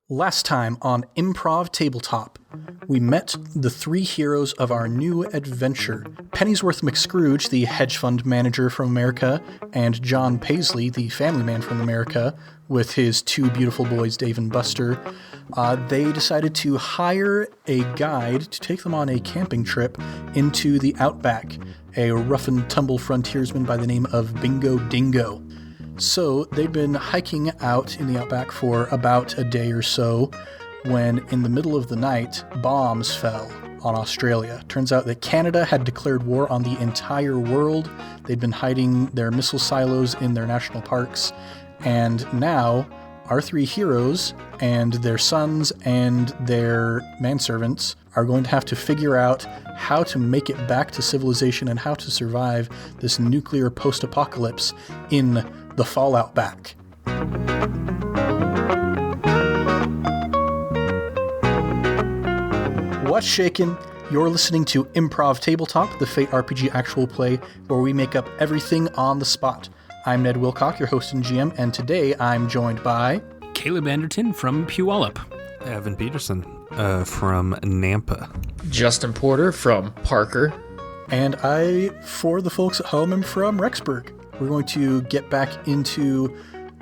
Last time on Improv Tabletop, we met the three heroes of our new adventure. Pennysworth McScrooge, the hedge fund manager from America, and John Paisley, the family man from America, with his two beautiful boys, Dave and Buster. They decided to hire a guide to take them on a camping trip into the Outback, a rough and tumble frontiersman by the name of Bingo Dingo. So they'd been hiking out in the Outback for about a day or so when, in the middle of the night, bombs fell on Australia. Turns out that Canada had declared war on the entire world. They'd been hiding their missile silos in their national parks. And now, our three heroes and their sons and their manservants are going to have to figure out how to make it back to civilization and how to survive this nuclear post-apocalypse in the Falloutback. What's shakin'? You're listening to Improv Tabletop, the Fate RPG actual play, where we make up everything on the spot. I'm Ned Wilcock, your host and GM, and today I'm joined by... Caleb Anderton from Puyallup. Evan Peterson from Nampa. Justin Porter from Parker. And I, for the folks at home, am from Rexburg. We're going to get back into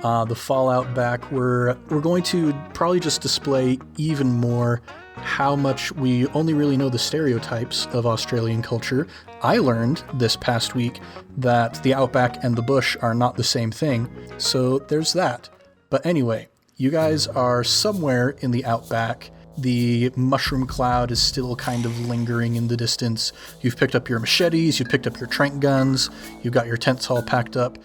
the Falloutback. We're going to probably just display even more how much we only really know the stereotypes of Australian culture. I learned this past week that the Outback and the bush are not the same thing, so there's that. But anyway, you guys are somewhere in the Outback. The mushroom cloud is still kind of lingering in the distance. You've picked up your machetes, you've picked up your tranq guns, you've got your tents all packed up,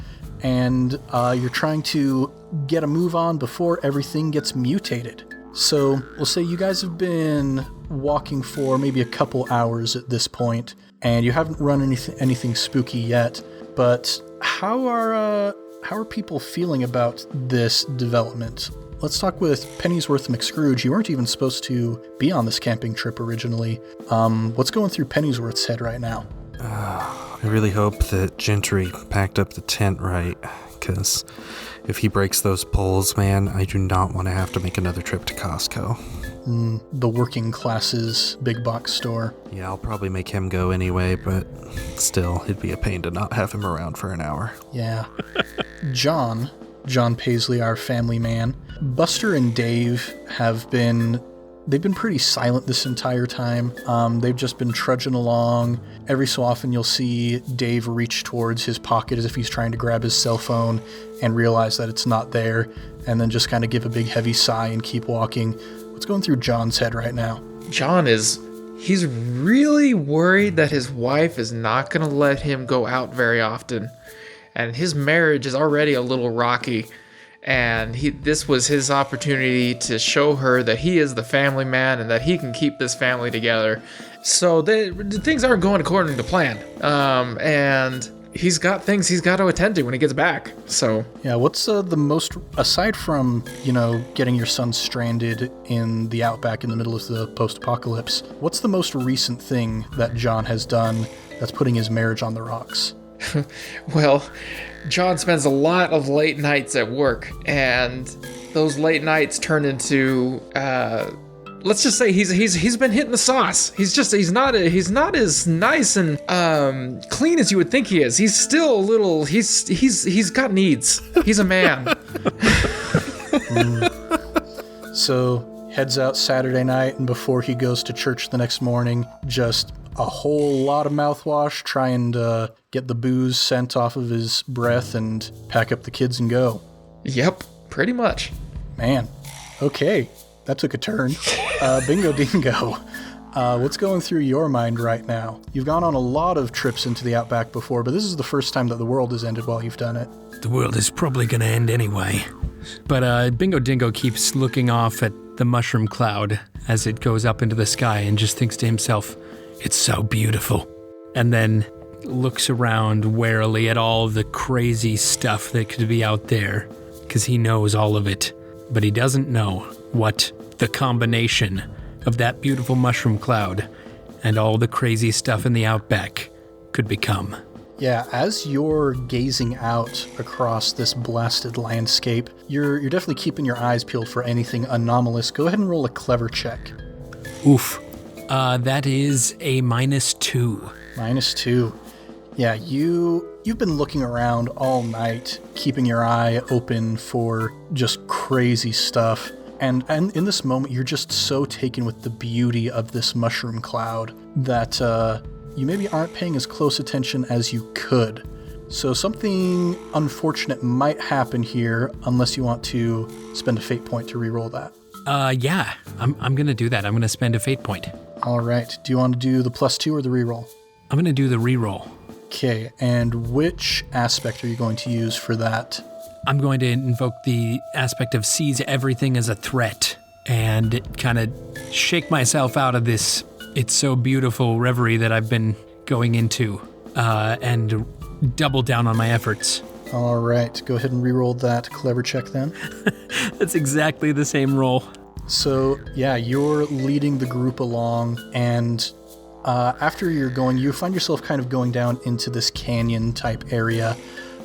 and you're trying to get a move on before everything gets mutated. So we'll say you guys have been walking for maybe a couple hours at this point, and you haven't run anything spooky yet, but how are people feeling about this development? Let's talk with Pennysworth McScrooge. You weren't even supposed to be on this camping trip originally. What's going through Pennysworth's head right now? I really hope that Gentry packed up the tent right, because if he breaks those poles, man, I do not want to have to make another trip to Costco. The working classes big box store. Yeah, I'll probably make him go anyway, but still, it'd be a pain to not have him around for an hour. Yeah. John Paisley, our family man. Buster and Dave they've been pretty silent this entire time. They've just been trudging along. Every so often you'll see Dave reach towards his pocket as if he's trying to grab his cell phone and realize that it's not there, and then just kind of give a big heavy sigh and keep walking. What's going through John's head right now? He's really worried that his wife is not going to let him go out very often. And his marriage is already a little rocky. And this was his opportunity to show her that he is the family man and that he can keep this family together. So things aren't going according to plan. And he's got things he's got to attend to when he gets back. So yeah, what's the most, aside from, getting your son stranded in the Outback in the middle of the post-apocalypse, what's the most recent thing that John has done that's putting his marriage on the rocks? Well, John spends a lot of late nights at work, and those late nights turn into let's just say he's been hitting the sauce. He's not as nice and clean as you would think he is. He's still a little he's got needs. He's a man. So heads out Saturday night, and before he goes to church the next morning, just a whole lot of mouthwash, trying to get the booze sent off of his breath and pack up the kids and go. Yep, pretty much. Man, okay, that took a turn. Bingo Dingo, what's going through your mind right now? You've gone on a lot of trips into the Outback before, but this is the first time that the world has ended while you've done it. The world is probably going to end anyway. But Bingo Dingo keeps looking off at the mushroom cloud as it goes up into the sky and just thinks to himself, it's so beautiful. And then looks around warily at all the crazy stuff that could be out there, because he knows all of it. But he doesn't know what the combination of that beautiful mushroom cloud and all the crazy stuff in the Outback could become. Yeah, as you're gazing out across this blasted landscape, you're definitely keeping your eyes peeled for anything anomalous. Go ahead and roll a clever check. Oof. That is a -2. -2. Yeah, you've been looking around all night, keeping your eye open for just crazy stuff. And in this moment, you're just so taken with the beauty of this mushroom cloud that you maybe aren't paying as close attention as you could. So something unfortunate might happen here unless you want to spend a fate point to reroll that. Yeah, I'm going to do that. I'm going to spend a fate point. All right. Do you want to do the +2 or the reroll? I'm going to do the reroll. Okay, and which aspect are you going to use for that? I'm going to invoke the aspect of sees everything as a threat and kind of shake myself out of this it's so beautiful reverie that I've been going into and double down on my efforts. All right, go ahead and reroll that clever check then. That's exactly the same roll. So, yeah, you're leading the group along, and after you're going, you find yourself kind of going down into this canyon-type area.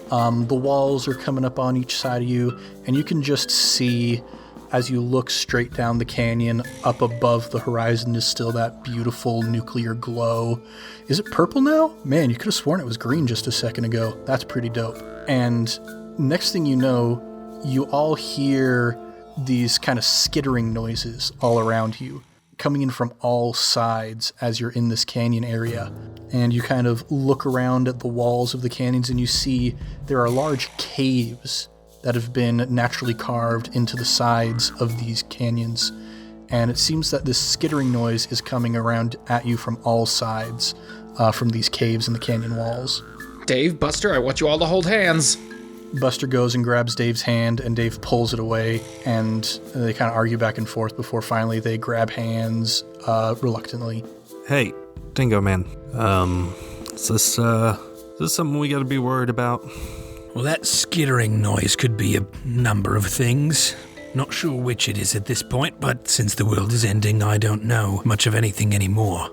The walls are coming up on each side of you, and you can just see, as you look straight down the canyon, up above the horizon is still that beautiful nuclear glow. Is it purple now? Man, you could have sworn it was green just a second ago. That's pretty dope. And next thing you know, you all hear these kind of skittering noises all around you, coming in from all sides as you're in this canyon area. And you kind of look around at the walls of the canyons and you see there are large caves that have been naturally carved into the sides of these canyons. And it seems that this skittering noise is coming around at you from all sides, from these caves in the canyon walls. Dave, Buster, I want you all to hold hands. Buster goes and grabs Dave's hand, and Dave pulls it away, and they kind of argue back and forth before finally they grab hands reluctantly. Hey, Dingo Man, is this something we gotta be worried about? Well, that skittering noise could be a number of things. Not sure which it is at this point, but since the world is ending, I don't know much of anything anymore.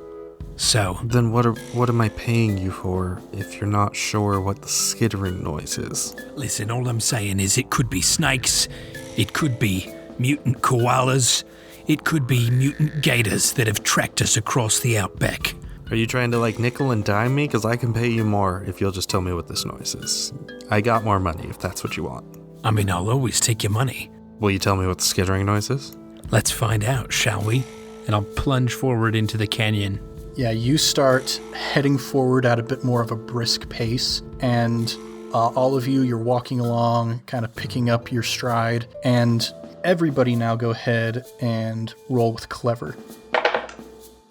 So... Then what am I paying you for if you're not sure what the skittering noise is? Listen, all I'm saying is it could be snakes, it could be mutant koalas, it could be mutant gators that have tracked us across the Outback. Are you trying to nickel and dime me? Because I can pay you more if you'll just tell me what this noise is. I got more money if that's what you want. I mean, I'll always take your money. Will you tell me what the skittering noise is? Let's find out, shall we? And I'll plunge forward into the canyon. Yeah, you start heading forward at a bit more of a brisk pace, and all of you're walking along, kind of picking up your stride, and everybody now go ahead and roll with clever.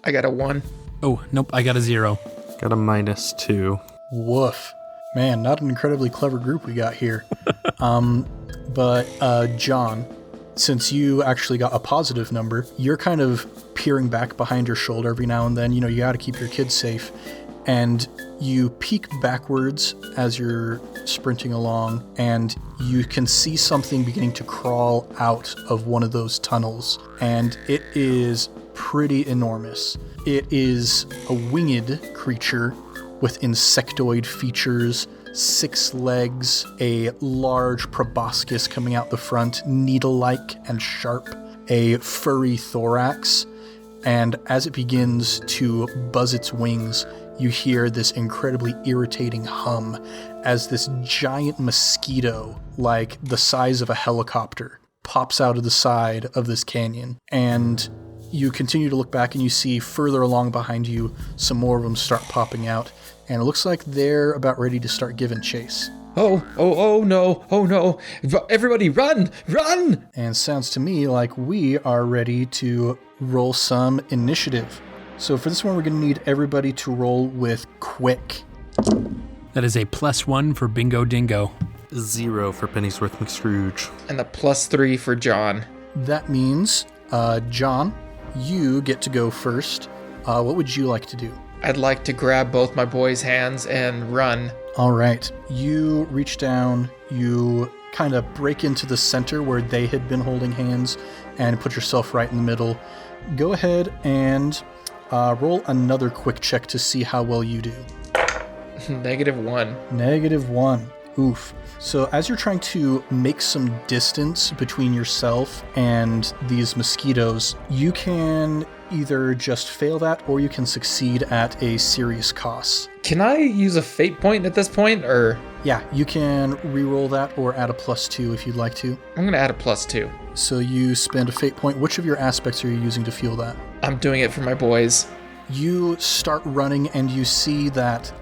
I got a 1. Oh, nope, I got a 0. Got a -2. Woof. Man, not an incredibly clever group we got here. But John, since you actually got a positive number, you're kind of peering back behind your shoulder every now and then. You got to keep your kids safe. And you peek backwards as you're sprinting along, and you can see something beginning to crawl out of one of those tunnels. And it is pretty enormous. It is a winged creature with insectoid features, 6 legs, a large proboscis coming out the front, needle-like and sharp, a furry thorax, and as it begins to buzz its wings, you hear this incredibly irritating hum as this giant mosquito, like the size of a helicopter, pops out of the side of this canyon. And you continue to look back and you see further along behind you, some more of them start popping out. And it looks like they're about ready to start giving chase. Oh no. Everybody run! And sounds to me like we are ready to roll some initiative. So for this one, we're going to need everybody to roll with quick. That is a +1 for Bingo Dingo. 0 for Pennysworth McScrooge. And a +3 for John. That means, John, you get to go first. What would you like to do? I'd like to grab both my boys' hands and run. All right. You reach down, you kind of break into the center where they had been holding hands and put yourself right in the middle. Go ahead and roll another quick check to see how well you do. -1. -1. Oof. So as you're trying to make some distance between yourself and these mosquitoes, you can either just fail that or you can succeed at a serious cost. Can I use a fate point at this point, or? Yeah, you can re-roll that or add a +2 if you'd like to. I'm going to add a +2. So you spend a fate point. Which of your aspects are you using to fuel that? I'm doing it for my boys. You start running and you see that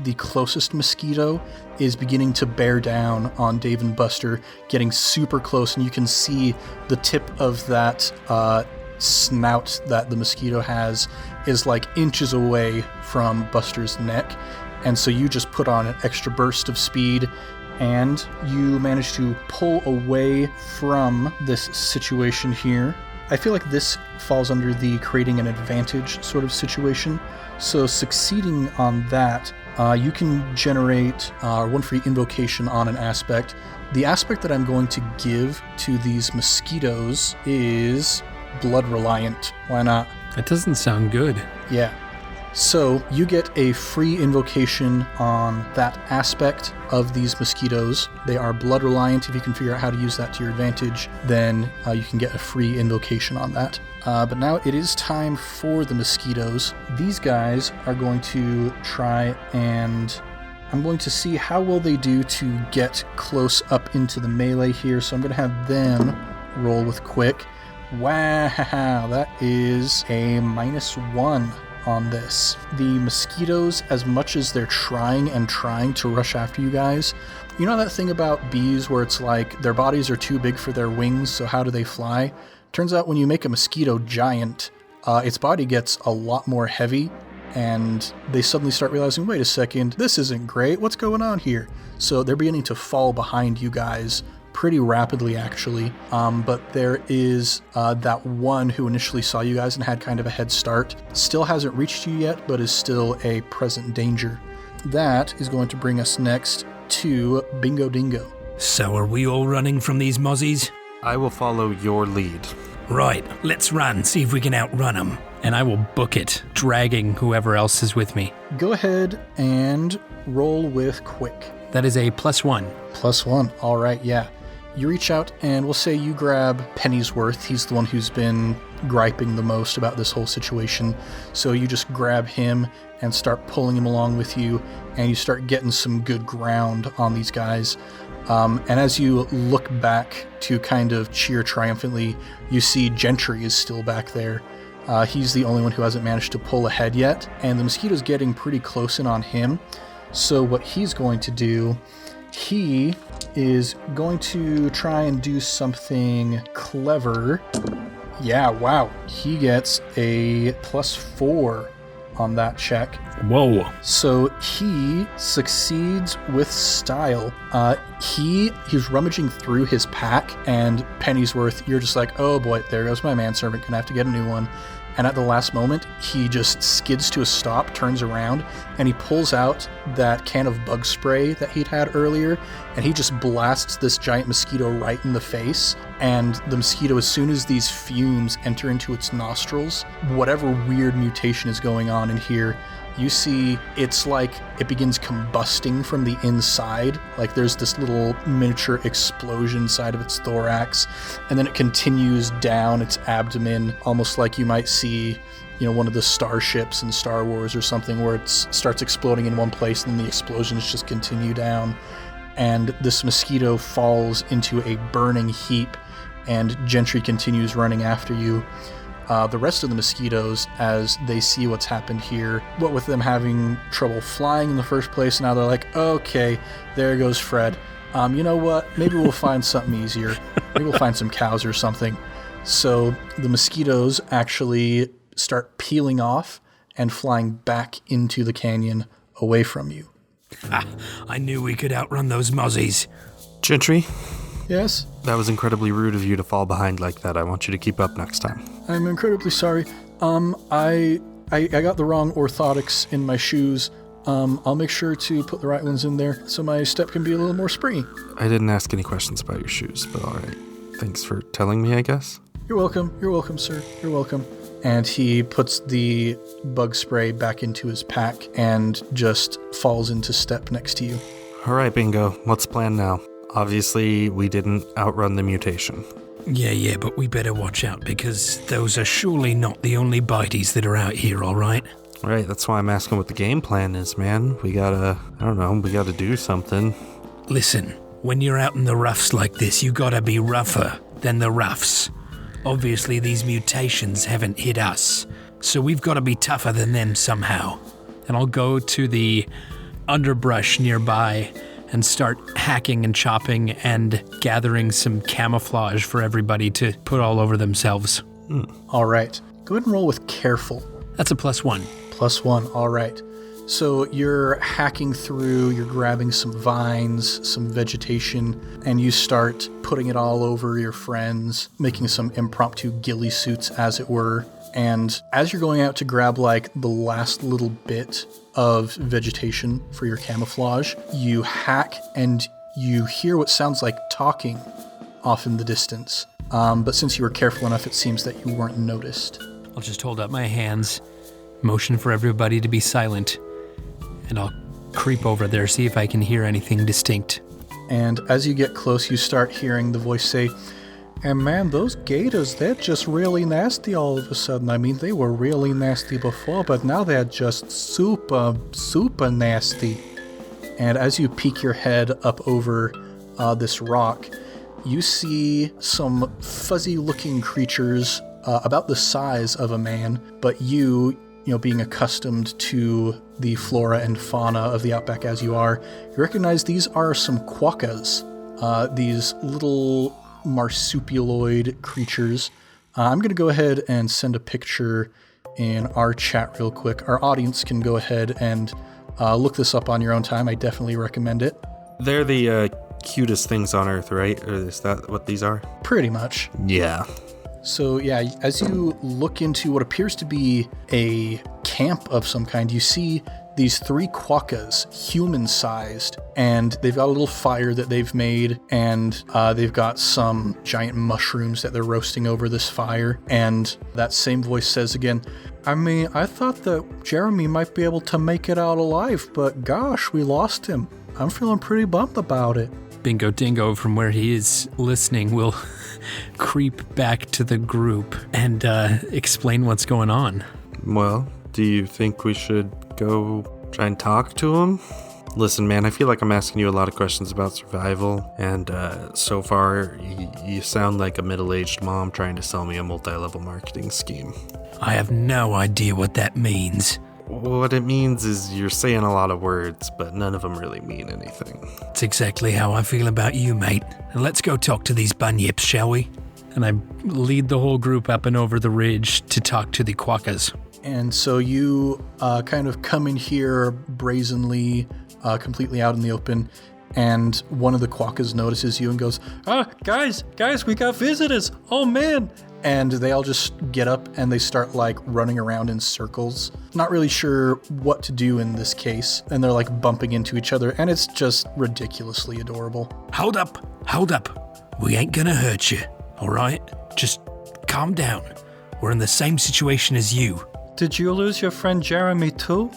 the closest mosquito is beginning to bear down on Dave and Buster, getting super close, and you can see the tip of that snout that the mosquito has is like inches away from Buster's neck. And so you just put on an extra burst of speed and you manage to pull away from this situation here. I feel like this falls under the creating an advantage sort of situation. So succeeding on that, you can generate one free invocation on an aspect. The aspect that I'm going to give to these mosquitoes is blood reliant. Why not? That doesn't sound good. Yeah. So you get a free invocation on that aspect of these mosquitoes. They are blood reliant. If you can figure out how to use that to your advantage, then you can get a free invocation on that. But now it is time for the mosquitoes. These guys are going to try and I'm going to see how well they do to get close up into the melee here. So I'm going to have them roll with quick. Wow, that is a -1 on this. The mosquitoes, as much as they're trying to rush after you guys, you know that thing about bees where it's like their bodies are too big for their wings, so how do they fly? Turns out when you make a mosquito giant, its body gets a lot more heavy, and they suddenly start realizing, wait a second, this isn't great, what's going on here? So they're beginning to fall behind you guys pretty rapidly, actually. But there is that one who initially saw you guys and had kind of a head start. Still hasn't reached you yet, but is still a present danger. That is going to bring us next to Bingo Dingo. So are we all running from these mozzies? I will follow your lead. Right, let's run, see if we can outrun them. And I will book it, dragging whoever else is with me. Go ahead and roll with quick. That is a +1. +1. All right, yeah. You reach out and we'll say you grab Pennysworth. He's the one who's been griping the most about this whole situation. So you just grab him and start pulling him along with you, and you start getting some good ground on these guys. And as you look back to kind of cheer triumphantly, you see Gentry is still back there. He's the only one who hasn't managed to pull ahead yet, and the mosquito's getting pretty close in on him. So what he's going to do, he is going to try and do something clever. Yeah, wow. He gets a +4 on that check. Whoa. So he succeeds with style. He's rummaging through his pack, and Pennysworth, you're just like, oh boy, there goes my manservant, gonna have to get a new one. And at the last moment, he just skids to a stop, turns around, and he pulls out that can of bug spray that he'd had earlier, and he just blasts this giant mosquito right in the face. And the mosquito, as soon as these fumes enter into its nostrils, whatever weird mutation is going on in here, you see it's like it begins combusting from the inside. Like there's this little miniature explosion inside of its thorax, and then it continues down its abdomen, almost like you might see, you know, one of the starships in Star Wars or something, where it starts exploding in one place and then the explosions just continue down. And this mosquito falls into a burning heap, and Gentry continues running after you. The rest of the mosquitoes, as they see what's happened here, what with them having trouble flying in the first place, now they're like, okay, there goes Fred. You know what? Maybe we'll find something easier. Maybe we'll find some cows or something. So the mosquitoes actually start peeling off and flying back into the canyon away from you. I knew we could outrun those mozzies. Gentry, Yes? that was incredibly rude of you to fall behind like that. I want you to keep up next time. I'm incredibly sorry. I got the wrong orthotics in my shoes. I'll make sure to put the right ones in there so my step can be a little more springy. I didn't ask any questions about your shoes, but alright. Thanks for telling me, I guess. You're welcome, sir. You're welcome. And he puts the bug spray back into his pack and just falls into step next to you. All right, Bingo, what's the plan now? Obviously, we didn't outrun the mutation. Yeah, but we better watch out because those are surely not the only bites that are out here, all right? Right, that's why I'm asking what the game plan is, man. We gotta do something. Listen, when you're out in the roughs like this, you gotta be rougher than the roughs. Obviously, these mutations haven't hit us, so we've gotta be tougher than them somehow. And I'll go to the underbrush nearby and start hacking and chopping and gathering some camouflage for everybody to put all over themselves. All right. Go ahead and roll with careful. That's a +1. +1. All right. So you're hacking through, you're grabbing some vines, some vegetation, and you start putting it all over your friends, making some impromptu ghillie suits, as it were. And as you're going out to grab like the last little bit of vegetation for your camouflage, you hack and you hear what sounds like talking off in the distance. But since you were careful enough, it seems that you weren't noticed. I'll just hold up my hands, motion for everybody to be silent, and I'll creep over there, see if I can hear anything distinct. And as you get close, you start hearing the voice say, "And man, those gators, they're just really nasty all of a sudden. I mean, they were really nasty before, but now they're just super, super nasty." And as you peek your head up over this rock, you see some fuzzy-looking creatures about the size of a man, but you being accustomed to the flora and fauna of the Outback as you are, you recognize these are some quokkas, these little marsupialoid creatures. I'm going to go ahead and send a picture in our chat real quick. Our audience can go ahead and look this up on your own time. I definitely recommend it. They're the cutest things on Earth, right? Or is that what these are? Pretty much. Yeah. So yeah, as you look into what appears to be a camp of some kind, you see these 3 quokkas, human-sized, and they've got a little fire that they've made, and they've got some giant mushrooms that they're roasting over this fire. And that same voice says again, "I mean, I thought that Jeremy might be able to make it out alive, but gosh, we lost him. I'm feeling pretty bummed about it." Bingo Dingo, from where he is listening, will creep back to the group and explain what's going on. Well, do you think we should go try and talk to him? Listen, man, I feel like I'm asking you a lot of questions about survival, and so far, you sound like a middle-aged mom trying to sell me a multi-level marketing scheme. I have no idea what that means. What it means is you're saying a lot of words, but none of them really mean anything. It's exactly how I feel about you, mate. And let's go talk to these bunyips, shall we? And I lead the whole group up and over the ridge to talk to the quokkas. And so you kind of come in here brazenly, completely out in the open, and one of the quokkas notices you and goes, guys, we got visitors. Oh, man. And they all just get up and they start like running around in circles. Not really sure what to do in this case. And they're like bumping into each other, and it's just ridiculously adorable. Hold up. We ain't gonna hurt you, all right? Just calm down. We're in the same situation as you. Did you lose your friend Jeremy too?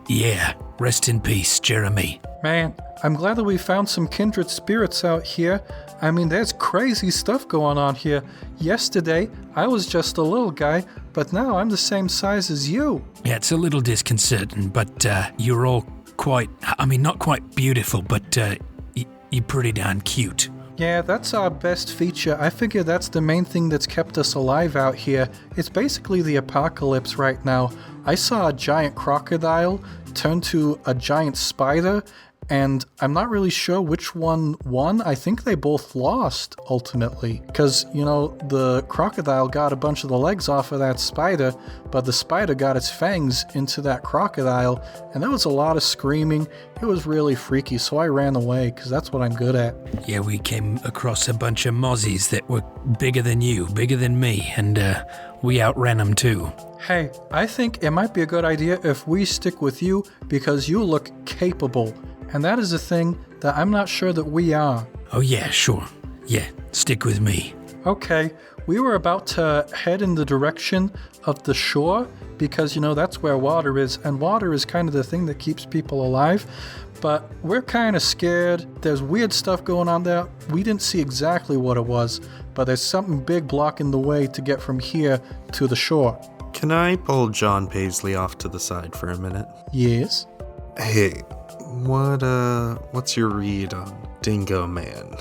Yeah. Rest in peace, Jeremy. Man, I'm glad that we found some kindred spirits out here. I mean, there's crazy stuff going on here. Yesterday, I was just a little guy, but now I'm the same size as you. Yeah, it's a little disconcerting, but you're all not quite beautiful, but you're pretty darn cute. Yeah, that's our best feature. I figure that's the main thing that's kept us alive out here. It's basically the apocalypse right now. I saw a giant crocodile turn to a giant spider, and I'm not really sure which one won. I think they both lost, ultimately. Because, the crocodile got a bunch of the legs off of that spider, but the spider got its fangs into that crocodile, and there was a lot of screaming. It was really freaky, so I ran away, because that's what I'm good at. Yeah, we came across a bunch of mozzies that were bigger than you, bigger than me, and we outran them too. Hey, I think it might be a good idea if we stick with you, because you look capable. And that is a thing that I'm not sure that we are. Oh yeah, sure. Yeah, stick with me. Okay, We were about to head in the direction of the shore because, that's where water is, and water is kind of the thing that keeps people alive. But we're kind of scared. There's weird stuff going on there. We didn't see exactly what it was, but there's something big blocking the way to get from here to the shore. Can I pull John Paisley off to the side for a minute? Yes? Hey, what's your read on Dingo Man?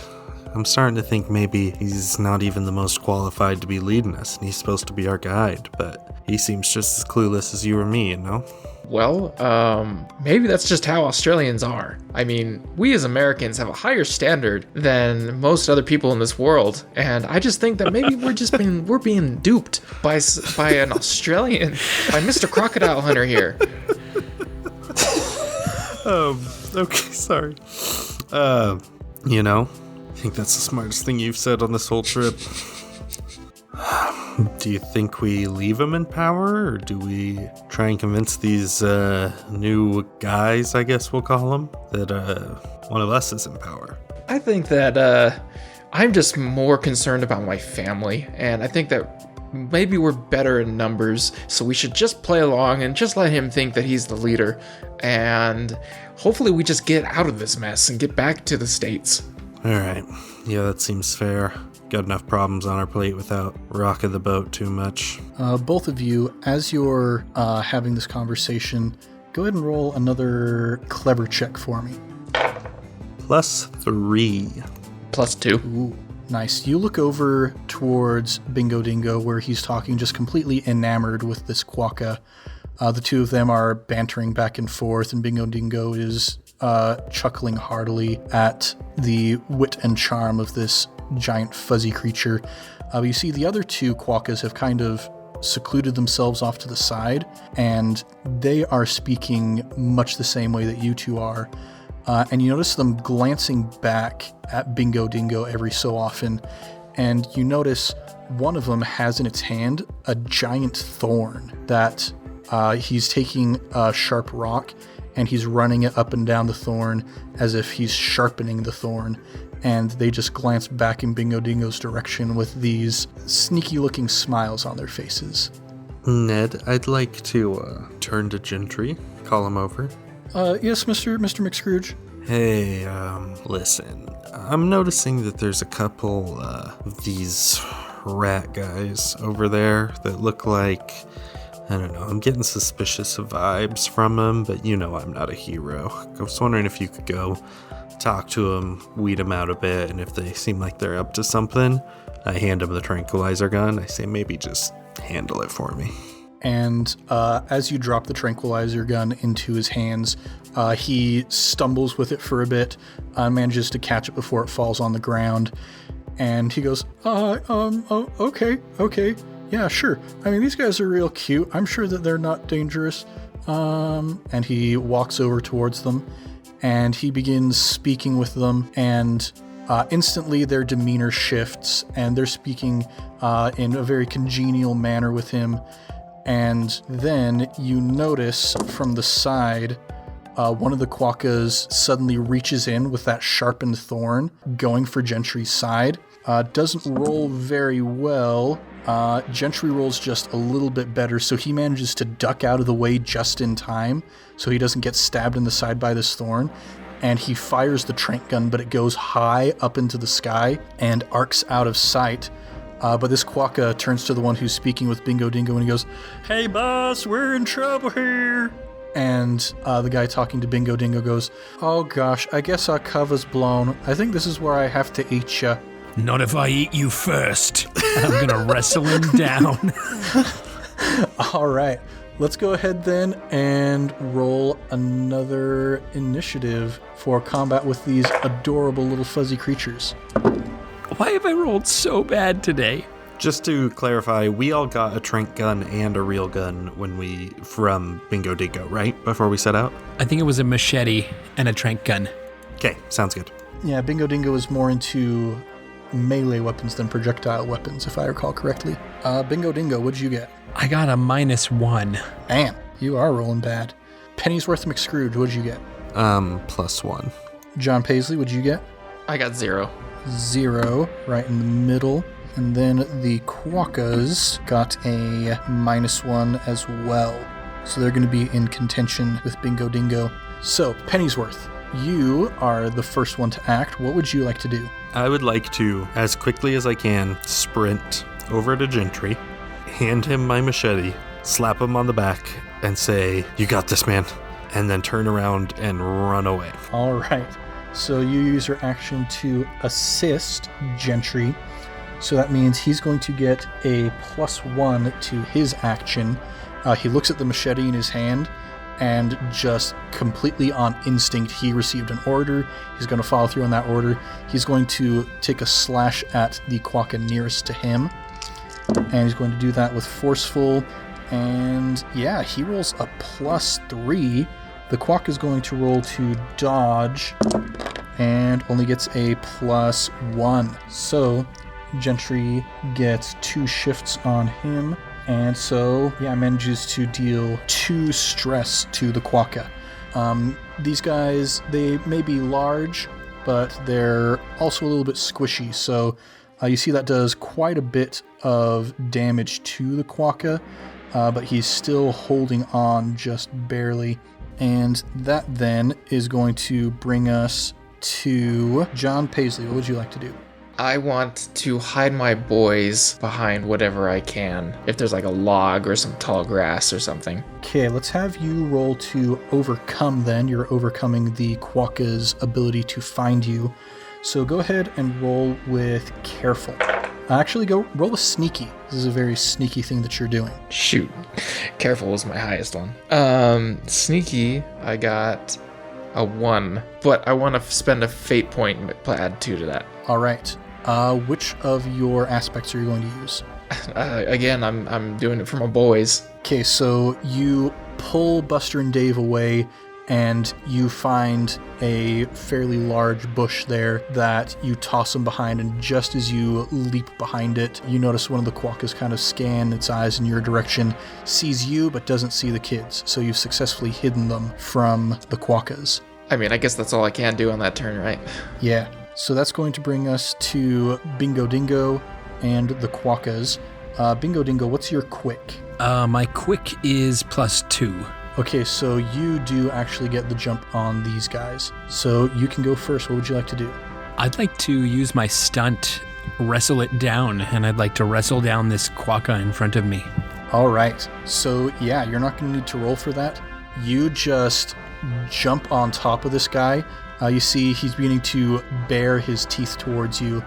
I'm starting to think maybe he's not even the most qualified to be leading us, and he's supposed to be our guide, but he seems just as clueless as you or me, Well, maybe that's just how Australians are. I mean, we as Americans have a higher standard than most other people in this world, and I just think that maybe we're being duped by an Australian, by Mr. Crocodile Hunter here. Okay, sorry. I think that's the smartest thing you've said on this whole trip. Do you think we leave him in power, or do we try and convince these new guys, I guess we'll call them, that one of us is in power? I think that I'm just more concerned about my family, and I think that maybe we're better in numbers, so we should just play along and just let him think that he's the leader, and hopefully we just get out of this mess and get back to the States. Alright, yeah, that seems fair. Got enough problems on our plate without rocking the boat too much. Both of you, as you're having this conversation, go ahead and roll another clever check for me. +3. +2. Ooh, nice. You look over towards Bingo Dingo where he's talking, just completely enamored with this quokka. The two of them are bantering back and forth, and Bingo Dingo is chuckling heartily at the wit and charm of this giant fuzzy creature. But you see the other two quokkas have kind of secluded themselves off to the side, and they are speaking much the same way that you two are. And you notice them glancing back at Bingo Dingo every so often, and you notice one of them has in its hand a giant thorn that he's taking a sharp rock and he's running it up and down the thorn as if he's sharpening the thorn. And they just glance back in Bingo Dingo's direction with these sneaky-looking smiles on their faces. Ned, I'd like to turn to Gentry, call him over. Yes, Mr. McScrooge? Hey, listen, I'm noticing that there's a couple of these rat guys over there that look like, I don't know, I'm getting suspicious of vibes from them, but I'm not a hero. I was wondering if you could go talk to them, weed them out a bit, and if they seem like they're up to something, I hand them the tranquilizer gun. I say maybe just handle it for me. And as you drop the tranquilizer gun into his hands, he stumbles with it for a bit, manages to catch it before it falls on the ground, and he goes, okay, yeah, sure. I mean, these guys are real cute. I'm sure that they're not dangerous. And he walks over towards them, and he begins speaking with them, and instantly their demeanor shifts, and they're speaking in a very congenial manner with him. And then you notice from the side, one of the quokkas suddenly reaches in with that sharpened thorn, going for Gentry's side. Doesn't roll very well. Gentry rolls just a little bit better, so he manages to duck out of the way just in time, so he doesn't get stabbed in the side by this thorn. And he fires the tranq gun, but it goes high up into the sky and arcs out of sight. But this quokka turns to the one who's speaking with Bingo Dingo and he goes, "Hey boss, we're in trouble here." And the guy talking to Bingo Dingo goes, "Oh gosh, I guess our cover's blown. I think this is where I have to eat ya." Not if I eat you first. I'm gonna wrestle him down. All right, let's go ahead then and roll another initiative for combat with these adorable little fuzzy creatures. Why have I rolled so bad today? Just to clarify, we all got a tranq gun and a real gun from Bingo Dingo, right? Before we set out? I think it was a machete and a tranq gun. Okay, sounds good. Yeah, Bingo Dingo is more into melee weapons than projectile weapons, if I recall correctly. Bingo Dingo, what'd you get? I got a -1. Man, you are rolling bad. Pennysworth McScrooge, what'd you get? +1. John Paisley, what'd you get? I got 0. 0, right in the middle. And then the quokkas got a -1 as well. So they're going to be in contention with Bingo Dingo. So, Pennysworth, you are the first one to act. What would you like to do? I would like to, as quickly as I can, sprint over to Gentry, hand him my machete, slap him on the back, and say, "You got this, man," and then turn around and run away. All right. So you use your action to assist Gentry. So that means he's going to get a +1 to his action. He looks at the machete in his hand, and just completely on instinct, he received an order. He's going to follow through on that order. He's going to take a slash at the quokka nearest to him, and he's going to do that with forceful. And yeah, he rolls a +3. The quokka is going to roll to dodge and only gets a +1. So Gentry gets 2 shifts on him. And so, yeah, manages to deal 2 stress to the quokka. These guys, they may be large, but they're also a little bit squishy. So you see that does quite a bit of damage to the quokka, but he's still holding on just barely. And that then is going to bring us to John Paisley. What would you like to do? I want to hide my boys behind whatever I can. If there's like a log or some tall grass or something. Okay, let's have you roll to overcome then. You're overcoming the quokka's ability to find you. So go ahead and roll with careful. Actually, go roll with sneaky. This is a very sneaky thing that you're doing. Shoot. Careful was my highest one. Sneaky, I got a 1. But I want to spend a fate point and add 2 to that. All right. Which of your aspects are you going to use? Again, I'm doing it for my boys. Okay, so you pull Buster and Dave away, and you find a fairly large bush there that you toss them behind, and just as you leap behind it, you notice one of the quokkas kind of scan its eyes in your direction, sees you but doesn't see the kids, so you've successfully hidden them from the quokkas. I mean, I guess that's all I can do on that turn, right? Yeah. So that's going to bring us to Bingo Dingo and the quokkas. Bingo Dingo, what's your quick? My quick is +2. Okay, so you do actually get the jump on these guys. So you can go first. What would you like to do? I'd like to use my stunt, wrestle it down, and I'd like to wrestle down this quokka in front of me. All right. So yeah, you're not going to need to roll for that. You just jump on top of this guy. You see he's beginning to bare his teeth towards you,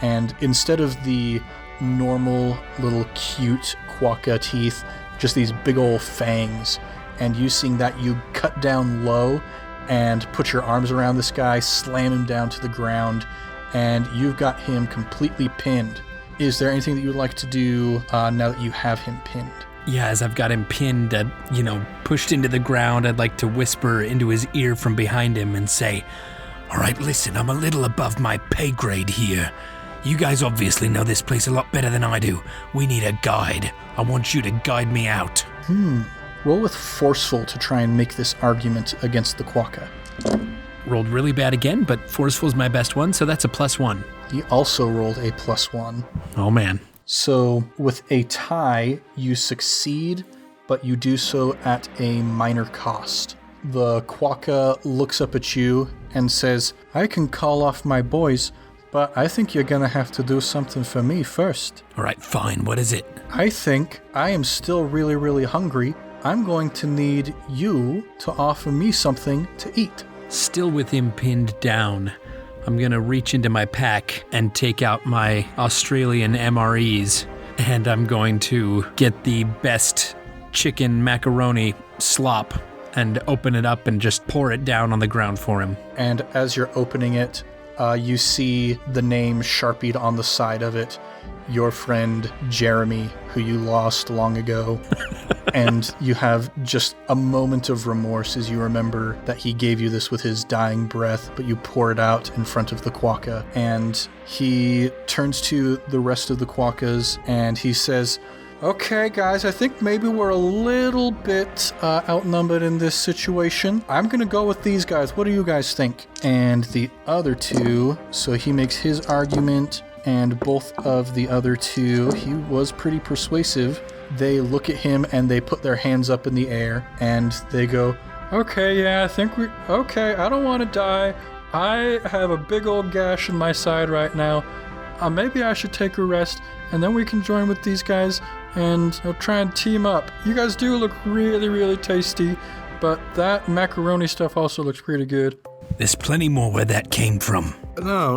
and instead of the normal little cute quokka teeth, just these big old fangs. And you seeing that, you cut down low and put your arms around this guy, slam him down to the ground, and you've got him completely pinned. Is there anything that you would like to do now that you have him pinned? Yeah, as I've got him pinned, pushed into the ground, I'd like to whisper into his ear from behind him and say, "All right, listen, I'm a little above my pay grade here. You guys obviously know this place a lot better than I do. We need a guide. I want you to guide me out." Roll with forceful to try and make this argument against the quokka. Rolled really bad again, but forceful is my best one, so that's a +1. He also rolled a +1. Oh, man. So with a tie, you succeed, but you do so at a minor cost. The quokka looks up at you and says, "I can call off my boys, but I think you're gonna have to do something for me first." All right, fine. What is it? "I think I am still really, really hungry. I'm going to need you to offer me something to eat." Still with him pinned down, I'm going to reach into my pack and take out my Australian MREs, and I'm going to get the best chicken macaroni slop and open it up and just pour it down on the ground for him. And as you're opening it, you see the name Sharpied on the side of it, your friend Jeremy, who you lost long ago. And you have just a moment of remorse as you remember that he gave you this with his dying breath, but you pour it out in front of the quokka. And he turns to the rest of the quokkas and he says, "Okay, guys, I think maybe we're a little bit outnumbered in this situation. I'm going to go with these guys. What do you guys think?" And the other two, so he makes his argument, and both of the other two, he was pretty persuasive. They look at him and they put their hands up in the air and they go, okay, yeah, I don't want to die. I have a big old gash in my side right now. Maybe I should take a rest, and then we can join with these guys and try and team up. You guys do look really, really tasty, but that macaroni stuff also looks pretty good. There's plenty more where that came from. No.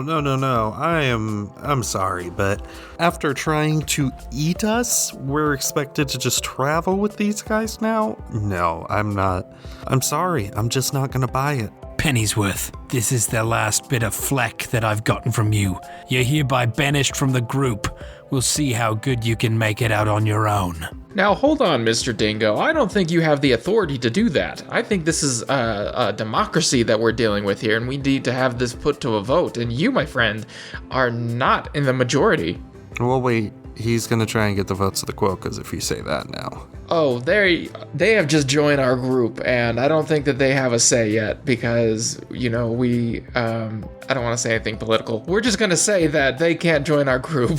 I'm sorry, but after trying to eat us, we're expected to just travel with these guys now? No, I'm not. I'm sorry. I'm just not gonna buy it. Pennysworth, this is the last bit of flack that I've gotten from you. You're hereby banished from the group. We'll see how good you can make it out on your own. Now, hold on, Mr. Dingo. I don't think you have the authority to do that. I think this is a democracy that we're dealing with here, and we need to have this put to a vote. And you, my friend, are not in the majority. Well, wait. He's gonna try and get the votes of the Quokkas if you say that now. Oh, they have just joined our group, and I don't think that they have a say yet because, we, I don't want to say anything political. We're just going to say that they can't join our group.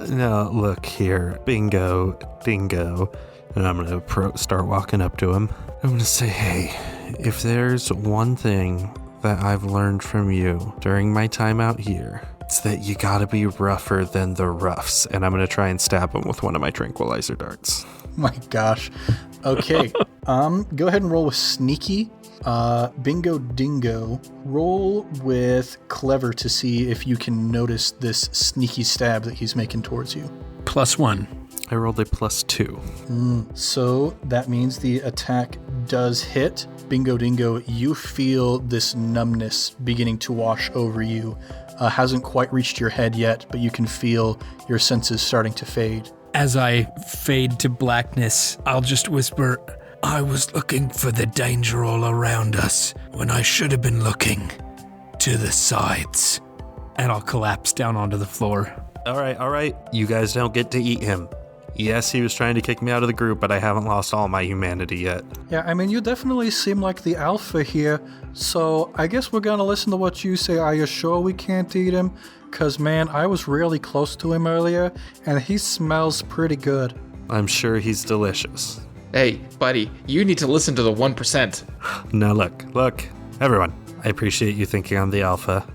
No, look here. Bingo. And I'm going to start walking up to him. I'm going to say, hey, if there's one thing that I've learned from you during my time out here, it's that you gotta be rougher than the roughs. And I'm gonna try and stab him with one of my tranquilizer darts. My gosh. Okay. Go ahead and roll with sneaky. Bingo Dingo, roll with clever to see if you can notice this sneaky stab that he's making towards you. +1. I rolled a +2. So that means the attack does hit. Bingo Dingo, you feel this numbness beginning to wash over you. Hasn't quite reached your head yet, but you can feel your senses starting to fade. As I fade to blackness, I'll just whisper, I was looking for the danger all around us when I should have been looking to the sides. And I'll collapse down onto the floor. All right. You guys don't get to eat him. Yes, he was trying to kick me out of the group, but I haven't lost all my humanity yet. Yeah, I mean, you definitely seem like the alpha here, so I guess we're gonna listen to what you say. Are you sure we can't eat him? Cause man, I was really close to him earlier, and he smells pretty good. I'm sure he's delicious. Hey, buddy, you need to listen to the 1%. Now look, everyone, I appreciate you thinking I'm the alpha.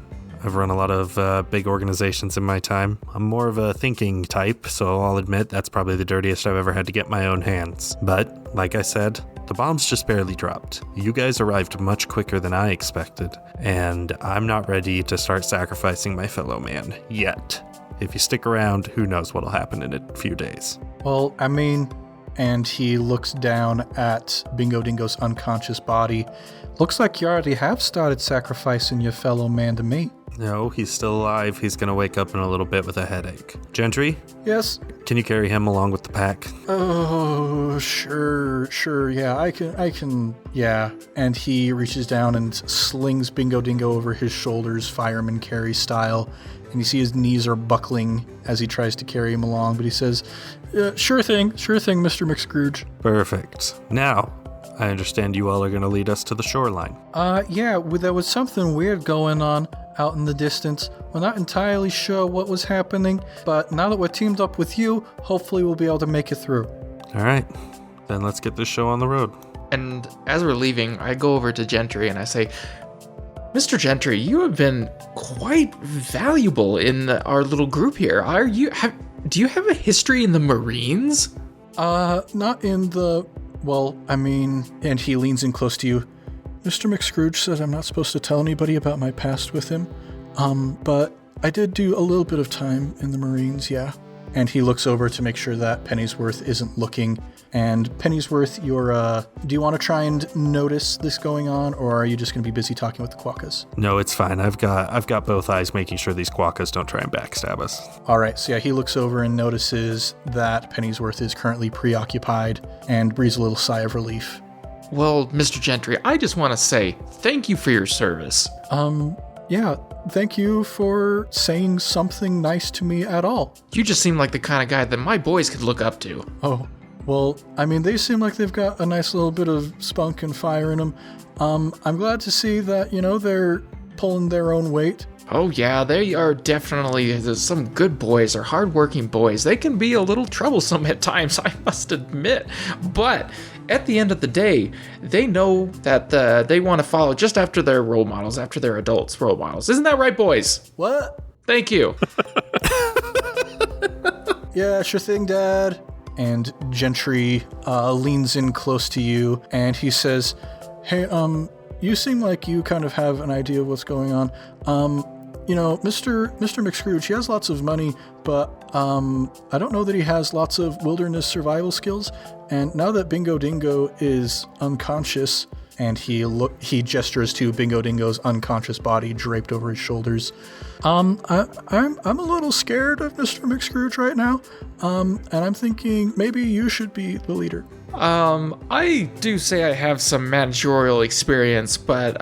I've run a lot of big organizations in my time. I'm more of a thinking type, so I'll admit that's probably the dirtiest I've ever had to get my own hands. But, like I said, the bombs just barely dropped. You guys arrived much quicker than I expected, and I'm not ready to start sacrificing my fellow man yet. If you stick around, who knows what'll happen in a few days. Well, I mean, and he looks down at Bingo Dingo's unconscious body. Looks like you already have started sacrificing your fellow man to me. No, he's still alive. He's gonna wake up in a little bit with a headache. Gentry? Yes? Can you carry him along with the pack? Oh, sure, yeah, I can, yeah. And he reaches down and slings Bingo Dingo over his shoulders, fireman carry style. And you see his knees are buckling as he tries to carry him along, but he says, sure thing, Mr. McScrooge. Perfect. Now, I understand you all are gonna lead us to the shoreline. Yeah, there was something weird going on out in the distance. We're not entirely sure what was happening, but now that we're teamed up with you, hopefully we'll be able to make it through. All right, then let's get this show on the road. And as we're leaving, I go over to Gentry and I say, Mr. Gentry, you have been quite valuable in our little group here. Do you have a history in the Marines? Not in the... Well, I mean... And he leans in close to you. Mr. McScrooge says I'm not supposed to tell anybody about my past with him. But I did do a little bit of time in the Marines, yeah. And he looks over to make sure that Pennysworth isn't looking. And Pennysworth, do you want to try and notice this going on, or are you just going to be busy talking with the Quokkas? No, it's fine. I've got both eyes making sure these Quokkas don't try and backstab us. All right, so yeah, he looks over and notices that Pennysworth is currently preoccupied and breathes a little sigh of relief. Well, Mr. Gentry, I just want to say thank you for your service. Yeah, thank you for saying something nice to me at all. You just seem like the kind of guy that my boys could look up to. Oh, well, I mean, they seem like they've got a nice little bit of spunk and fire in them. I'm glad to see that, they're pulling their own weight. Oh yeah, they are definitely some good boys or hardworking boys. They can be a little troublesome at times, I must admit. But at the end of the day, they know that they want to follow just after their role models, after their adults' role models. Isn't that right, boys? What? Thank you. Yeah, sure thing, Dad. And Gentry leans in close to you, and he says, hey, you seem like you kind of have an idea of what's going on. Mr. McScrooge, he has lots of money, but I don't know that he has lots of wilderness survival skills. And now that Bingo Dingo is unconscious, and he gestures to Bingo Dingo's unconscious body draped over his shoulders. I'm a little scared of Mr. McScrooge right now. And I'm thinking maybe you should be the leader. I do say I have some managerial experience, but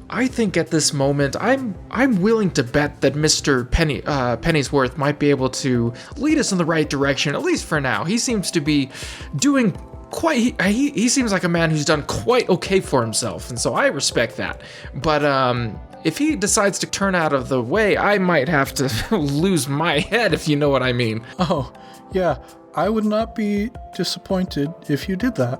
I think at this moment I'm willing to bet that Mr. Pennysworth might be able to lead us in the right direction, at least for now. He seems to be doing quite. He seems like a man who's done quite okay for himself, and so I respect that. But if he decides to turn out of the way, I might have to lose my head, if you know what I mean. Oh, yeah. I would not be disappointed if you did that.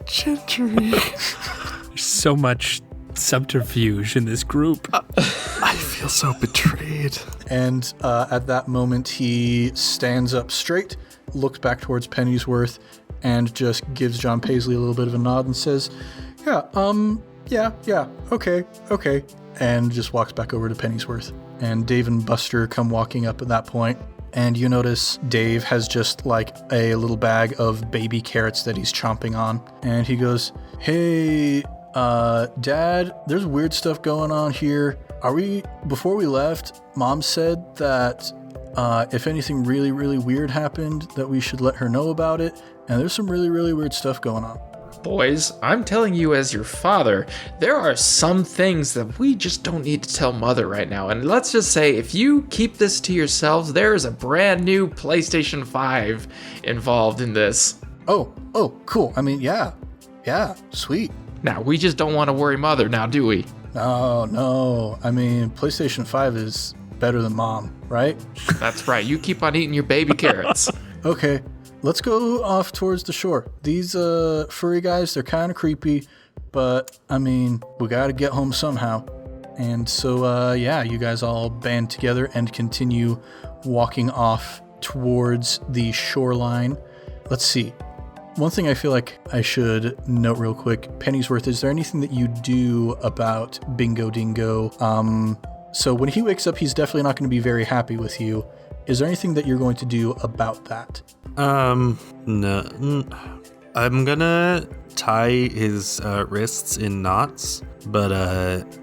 Gentry. There's so much subterfuge in this group. I feel so betrayed. And at that moment, he stands up straight, looks back towards Pennysworth, and just gives John Paisley a little bit of a nod and says, yeah, okay. And just walks back over to Pennysworth. And Dave and Buster come walking up at that point. And you notice Dave has just like a little bag of baby carrots that he's chomping on. And he goes, hey, Dad, there's weird stuff going on here. Before we left, Mom said that if anything really, really weird happened, that we should let her know about it. And there's some really, really weird stuff going on. Boys, I'm telling you as your father, there are some things that we just don't need to tell Mother right now. And let's just say, if you keep this to yourselves, there is a brand new PlayStation 5 involved in this. Oh, cool. I mean, yeah, sweet. Now, we just don't want to worry Mother now, do we? No. I mean, PlayStation 5 is better than Mom, right? That's right. You keep on eating your baby carrots. Okay. Let's go off towards the shore. These furry guys, they're kind of creepy, but, I mean, we got to get home somehow. And so, you guys all band together and continue walking off towards the shoreline. Let's see. One thing I feel like I should note real quick, Pennysworth, is there anything that you do about Bingo Dingo? So when he wakes up, he's definitely not going to be very happy with you. Is there anything that you're going to do about that? No. I'm gonna tie his wrists in knots, but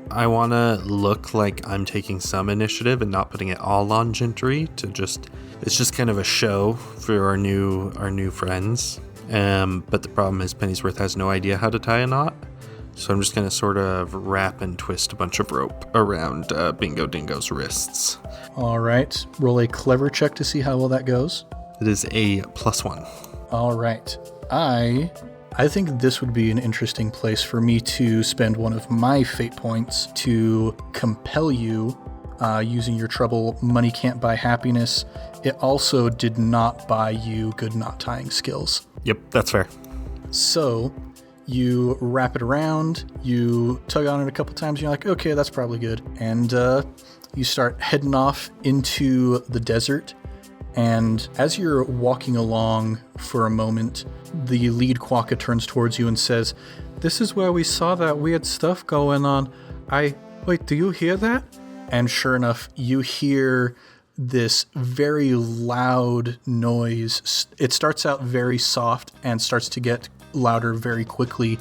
I want to look like I'm taking some initiative and not putting it all on Gentry it's just kind of a show for our new friends. But the problem is Pennysworth has no idea how to tie a knot. So I'm just going to sort of wrap and twist a bunch of rope around Bingo Dingo's wrists. All right. Roll a clever check to see how well that goes. It is a +1. All right. I think this would be an interesting place for me to spend one of my fate points to compel you using your trouble. Money can't buy happiness. It also did not buy you good knot tying skills. Yep, that's fair. So you wrap it around, you tug on it a couple times, and you're like, okay, that's probably good. And you start heading off into the desert. And as you're walking along for a moment, the lead quokka turns towards you and says, this is where we saw that weird stuff going on. Wait, do you hear that? And sure enough, you hear this very loud noise. It starts out very soft and starts to get louder very quickly.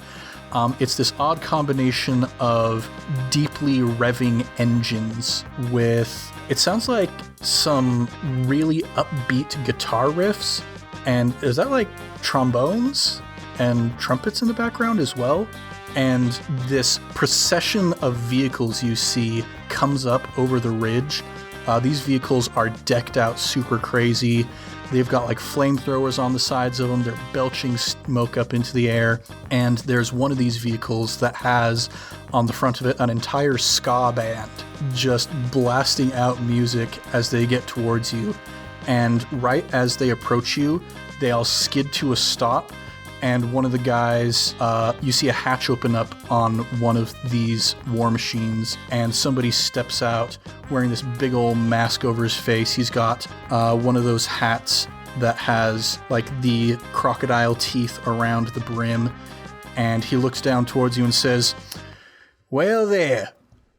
It's this odd combination of deeply revving engines with, it sounds like some really upbeat guitar riffs. And is that like trombones and trumpets in the background as well? And this procession of vehicles you see comes up over the ridge, These vehicles are decked out super crazy. They've got like flamethrowers on the sides of them. They're belching smoke up into the air. And there's one of these vehicles that has on the front of it an entire ska band just blasting out music as they get towards you. And right as they approach you, they all skid to a stop. And one of the guys, you see a hatch open up on one of these war machines, and somebody steps out wearing this big old mask over his face. He's got one of those hats that has like the crocodile teeth around the brim, and he looks down towards you and says, "Well there,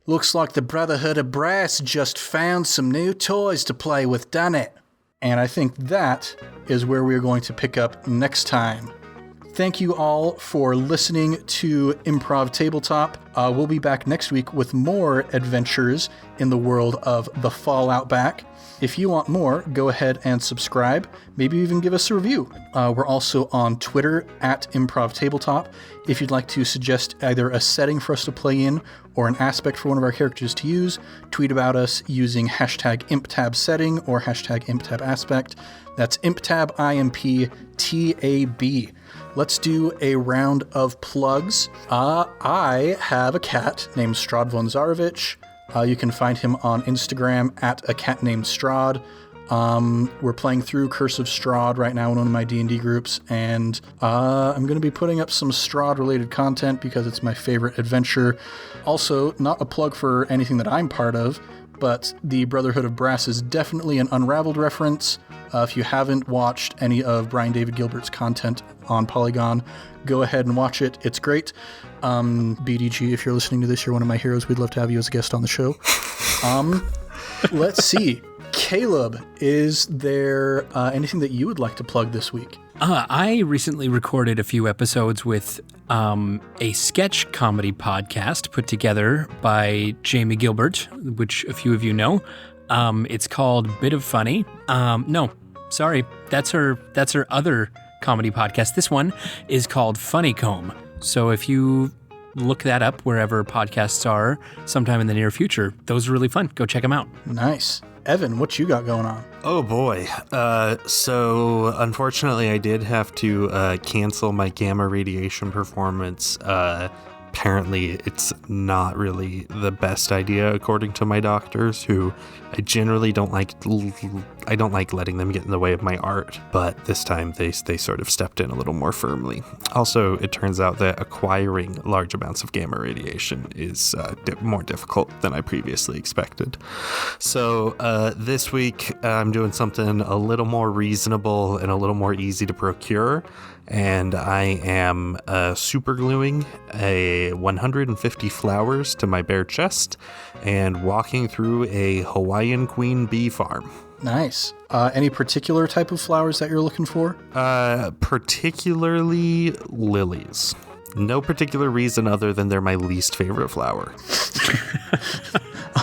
looks like the Brotherhood of Brass just found some new toys to play with, done it?" And I think that is where we're going to pick up next time. Thank you all for listening to Improv Tabletop. We'll be back next week with more adventures in the world of the Falloutback. If you want more, go ahead and subscribe. Maybe even give us a review. We're also on Twitter at Improv Tabletop. If you'd like to suggest either a setting for us to play in or an aspect for one of our characters to use, tweet about us using hashtag ImpTabSetting or hashtag ImpTabAspect. That's ImpTab, ImpTab. Let's do a round of plugs. I have a cat named Strad von Zarovich. You can find him on Instagram at a cat named Strad. We're playing through Curse of Strahd right now in one of my D&D groups, and I'm going to be putting up some Strahd-related content because it's my favorite adventure. Also, not a plug for anything that I'm part of, but the Brotherhood of Brass is definitely an Unraveled reference. If you haven't watched any of Brian David Gilbert's content on Polygon, go ahead and watch it. It's great. BDG, if you're listening to this, you're one of my heroes. We'd love to have you as a guest on the show. Let's see. Caleb, is there anything that you would like to plug this week? I recently recorded a few episodes with a sketch comedy podcast put together by Jamie Gilbert, which a few of you know. It's called Bit of Funny. No, sorry, that's her other comedy podcast. This one is called Funnycomb. So if you look that up wherever podcasts are sometime in the near future, those are really fun. Go check them out. Nice. Evan, what you got going on? Oh boy. So unfortunately I did have to cancel my gamma radiation performance. Apparently it's not really the best idea according to my doctors, who I generally don't like letting them get in the way of my art, but this time they sort of stepped in a little more firmly. Also, it turns out that acquiring large amounts of gamma radiation is more difficult than I previously expected. So this week I'm doing something a little more reasonable and a little more easy to procure. And I am super gluing 150 flowers to my bare chest and walking through a Hawaiian queen bee farm. Nice. Any particular type of flowers that you're looking for? Particularly lilies. No particular reason other than they're my least favorite flower.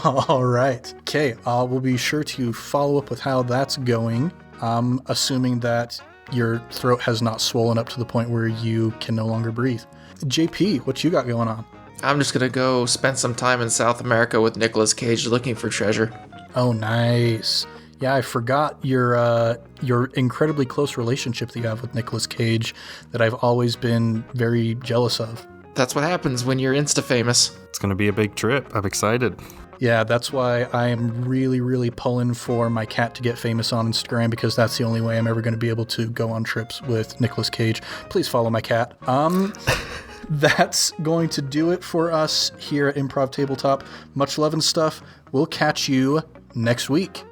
All right. Okay, we'll be sure to follow up with how that's going, assuming that your throat has not swollen up to the point where you can no longer breathe. JP, what you got going on? I'm just going to go spend some time in South America with Nicolas Cage looking for treasure. Oh, nice. Yeah, I forgot your incredibly close relationship that you have with Nicolas Cage that I've always been very jealous of. That's what happens when you're Insta-famous. It's going to be a big trip. I'm excited. Yeah, that's why I am really, really pulling for my cat to get famous on Instagram, because that's the only way I'm ever going to be able to go on trips with Nicolas Cage. Please follow my cat. That's going to do it for us here at Improv Tabletop. Much love and stuff. We'll catch you next week.